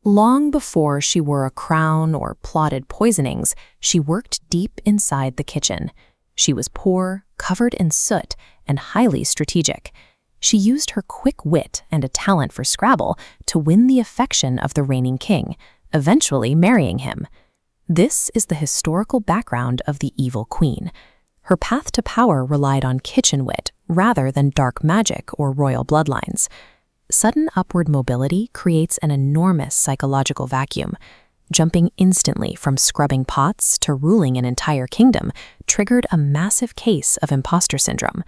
Long before she wore a crown or plotted poisonings, she worked deep inside the kitchen. She was poor, covered in soot, and highly strategic. She used her quick wit and a talent for Scrabble to win the affection of the reigning king, eventually marrying him. This is the historical background of the evil queen. Her path to power relied on kitchen wit rather than dark magic or royal bloodlines. Sudden upward mobility creates an enormous psychological vacuum. Jumping instantly from scrubbing pots to ruling an entire kingdom triggered a massive case of imposter syndrome.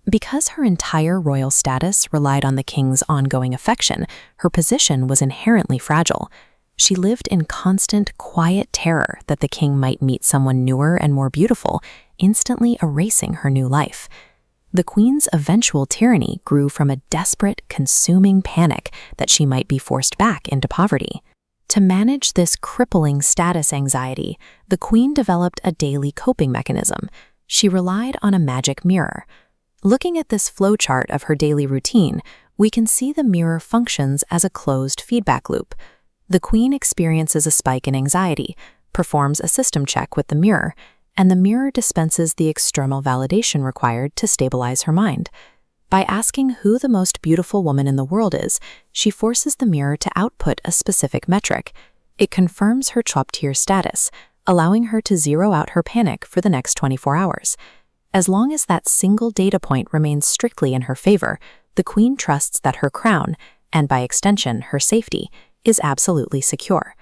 Because her entire royal status relied on the king's ongoing affection, her position was inherently fragile. She lived in constant, quiet terror that the king might meet someone newer and more beautiful, instantly erasing her new life. The queen's eventual tyranny grew from a desperate, consuming panic that she might be forced back into poverty. To manage this crippling status anxiety, the queen developed a daily coping mechanism. She relied on a magic mirror. Looking at this flowchart of her daily routine, we can see the mirror functions as a closed feedback loop. The queen experiences a spike in anxiety, performs a system check with the mirror, and the mirror dispenses the external validation required to stabilize her mind. By asking who the most beautiful woman in the world is, she forces the mirror to output a specific metric. It confirms her top-tier status, allowing her to zero out her panic for the next 24 hours. As long as that single data point remains strictly in her favor, the queen trusts that her crown, and by extension her safety, is absolutely secure.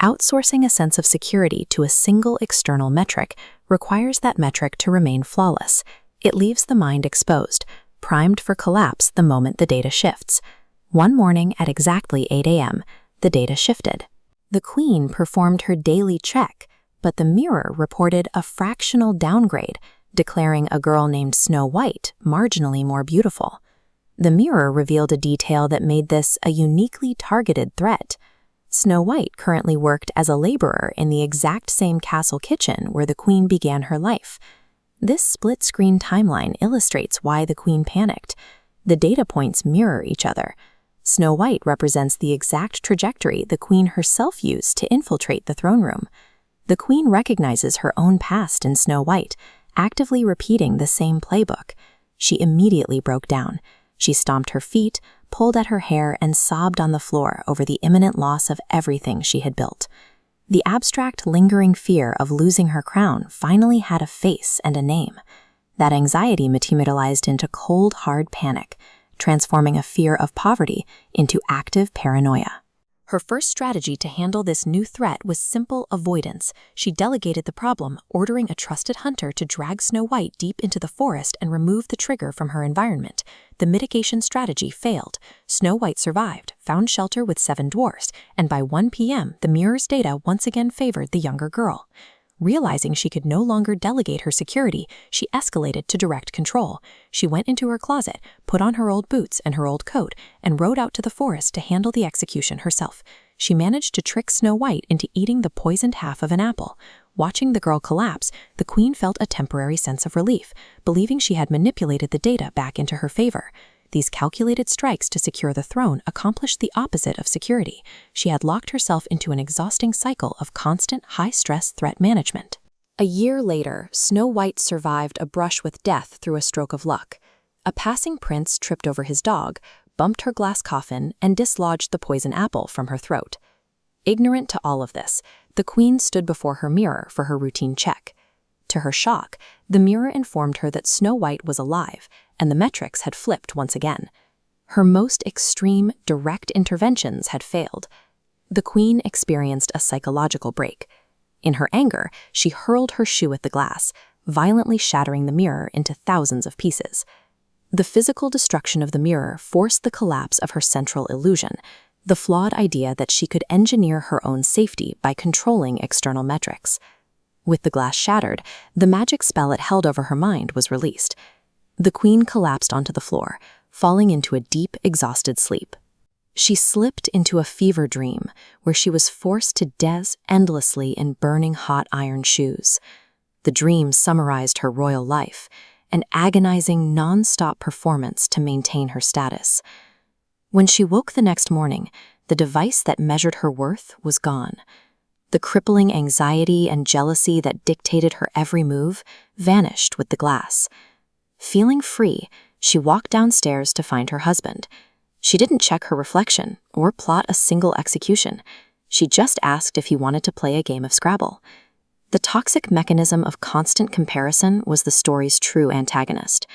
Outsourcing a sense of security to a single external metric requires that metric to remain flawless. It leaves the mind exposed, primed for collapse the moment the data shifts. One morning at exactly 8 a.m., the data shifted. The queen performed her daily check, but the mirror reported a fractional downgrade, declaring a girl named Snow White marginally more beautiful. The mirror revealed a detail that made this a uniquely targeted threat. Snow White currently worked as a laborer in the exact same castle kitchen where the queen began her life. This split-screen timeline illustrates why the queen panicked. The data points mirror each other. Snow White represents the exact trajectory the queen herself used to infiltrate the throne room. The queen recognizes her own past in Snow White, actively repeating the same playbook. She immediately broke down. She stomped her feet, pulled at her hair, and sobbed on the floor over the imminent loss of everything she had built. The abstract, lingering fear of losing her crown finally had a face and a name. That anxiety materialized into cold, hard panic, transforming a fear of poverty into active paranoia. Her first strategy to handle this new threat was simple avoidance. She delegated the problem, ordering a trusted hunter to drag Snow White deep into the forest and remove the trigger from her environment. The mitigation strategy failed. Snow White survived, found shelter with 7 dwarfs, and by 1 p.m., the mirror's data once again favored the younger girl. Realizing she could no longer delegate her security, she escalated to direct control. She went into her closet, put on her old boots and her old coat, and rode out to the forest to handle the execution herself. She managed to trick Snow White into eating the poisoned half of an apple. Watching the girl collapse, the queen felt a temporary sense of relief, believing she had manipulated the data back into her favor. These calculated strikes to secure the throne accomplished the opposite of security. She had locked herself into an exhausting cycle of constant, high-stress threat management. A year later, Snow White survived a brush with death through a stroke of luck. A passing prince tripped over his dog, bumped her glass coffin, and dislodged the poison apple from her throat. Ignorant to all of this, the queen stood before her mirror for her routine check. To her shock, the mirror informed her that Snow White was alive, and the metrics had flipped once again. Her most extreme, direct interventions had failed. The queen experienced a psychological break. In her anger, she hurled her shoe at the glass, violently shattering the mirror into thousands of pieces. The physical destruction of the mirror forced the collapse of her central illusion, the flawed idea that she could engineer her own safety by controlling external metrics. With the glass shattered, the magic spell it held over her mind was released. The queen collapsed onto the floor, falling into a deep, exhausted sleep. She slipped into a fever dream where she was forced to daze endlessly in burning hot iron shoes. The dream summarized her royal life, an agonizing, non-stop performance to maintain her status. When she woke the next morning, The device that measured her worth was gone. The crippling anxiety and jealousy that dictated her every move vanished with the glass. Feeling free, she walked downstairs to find her husband. She didn't check her reflection or plot a single execution. She just asked if he wanted to play a game of Scrabble. The toxic mechanism of constant comparison was the story's true antagonist.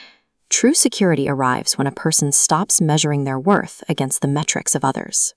True security arrives when a person stops measuring their worth against the metrics of others.